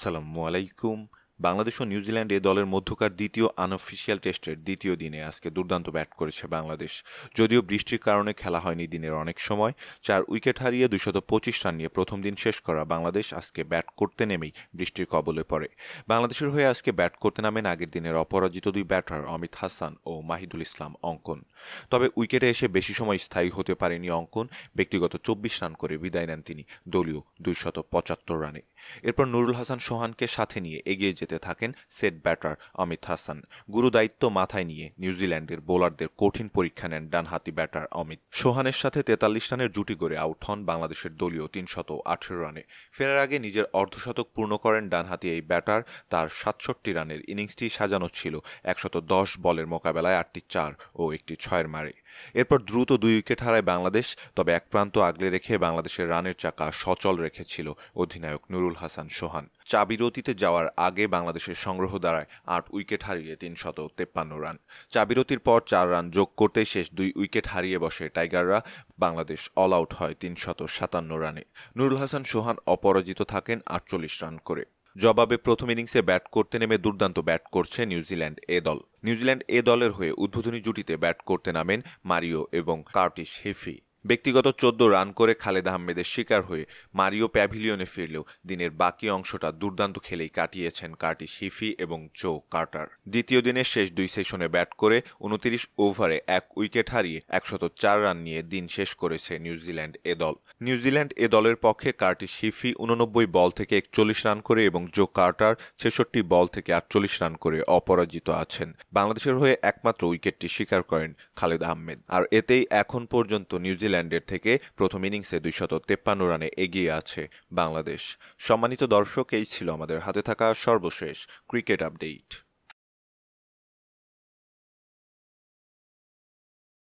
আসসালামু আলাইকুম। বাংলাদেশ ও নিউজিল্যান্ড এ দলের মধ্যকার দ্বিতীয় আনঅফিসিয়াল টেস্টের দ্বিতীয় দিনে আজকে দুর্দান্ত ব্যাট করেছে বাংলাদেশ। যদিও বৃষ্টির কারণে খেলা হয়নি দিনের অনেক সময়। 4 উইকেট হারিয়ে 225 রান নিয়ে প্রথম দিন শেষ করা বাংলাদেশ আজকে ব্যাট করতে নেমেই বৃষ্টির কবলে পড়ে। বাংলাদেশের হয়ে আজকে ব্যাট করতে নামেন আগের দিনের অপরাজিত দুই ব্যাটার অমিত হাসান ও মাহিদুল ইসলাম অঙ্কন। তবে উইকেটে এসে বেশি সময় স্থায়ী হতে পারেনি অঙ্কন। ব্যক্তিগত 24 রান করে বিদায় নেন তিনি দলীয় 275 রানে। এরপর নুরুল হাসান সোহানকে সাথে নিয়ে এগিয়ে যেতে থাকেন সেট ব্যাটার অমিত হাসান। গুরু দায়িত্ব মাথায় নিয়ে নিউজিল্যান্ডের বোলারদের কঠিন পরীক্ষা নেন ডানহাতি ব্যাটার অমিত। সোহানের সাথে 43 রানের জুটি গড়ে আউট হন বাংলাদেশের দলীয় 318 রানে। ফেরার আগে নিজের অর্ধশতক পূর্ণ করেন ডানহাতি এই ব্যাটার। তার 67 রানের ইনিংসটি সাজানো ছিল 110 বলের মোকাবেলায় 8টি 4 ও একটি 6-এর মারে। এরপর দ্রুত 2 উইকেট হারায় বাংলাদেশ। তবে এক প্রান্ত আগলে রেখে বাংলাদেশের রানের চাকা সচল রেখেছিল অধিনায়ক নুরুল হাসান সোহান। চাবিরতিতে যাওয়ার আগে বাংলাদেশের সংগ্রহ দাঁড়ায় 8 উইকেট হারিয়ে 353 রান। চাবিরতির পর 4 রান যোগ করতেই শেষ 2 উইকেট হারিয়ে বসে টাইগাররা। বাংলাদেশ অল আউট হয় 357 রানে। নুরুল হাসান সোহান অপরাজিত থাকেন 48 রান করে। জবাবে প্রথম ইনিংসে ব্যাট করতে নেমে দুর্দান্ত ব্যাট করছে নিউজিল্যান্ড এ দল। নিউজিল্যান্ড এ দলের হয়ে উদ্বোধনী জুটিতে ব্যাট করতে নামেন মারিও এবং কার্টিস হিফি। ব্যক্তিগত 14 রান করে খালেদ আহমেদের শিকার হয়ে মারিও প্যাভিলিয়নে ফিরলেও দিনের বাকি অংশটা দুর্দান্ত খেলেই কাটিয়েছেন কার্টিস হিফি এবং জো কার্টার। দ্বিতীয় দিনের শেষ 2 সেশনে ব্যাট করে 29 ওভারে 1 উইকেট হারিয়ে 104 রান নিয়ে দিন শেষ করেছে নিউজিল্যান্ড এ দল। নিউজিল্যান্ড এ দলের পক্ষে কার্টিস হিফি 89 বল থেকে 41 রান করে এবং জো কার্টার 66 বল থেকে 48 রান করে অপরাজিত আছেন। বাংলাদেশের হয়ে একমাত্র উইকেটটি শিকার করেন খালেদ আহমেদ। আর এতেই এখন পর্যন্ত নিউজিল্যান্ডের থেকে প্রথম ইনিংসে 253 রানে এগিয়ে আছে বাংলাদেশ। সম্মানিত দর্শক, এই ছিল আমাদের হাতে থাকা সর্বশেষ ক্রিকেট আপডেট।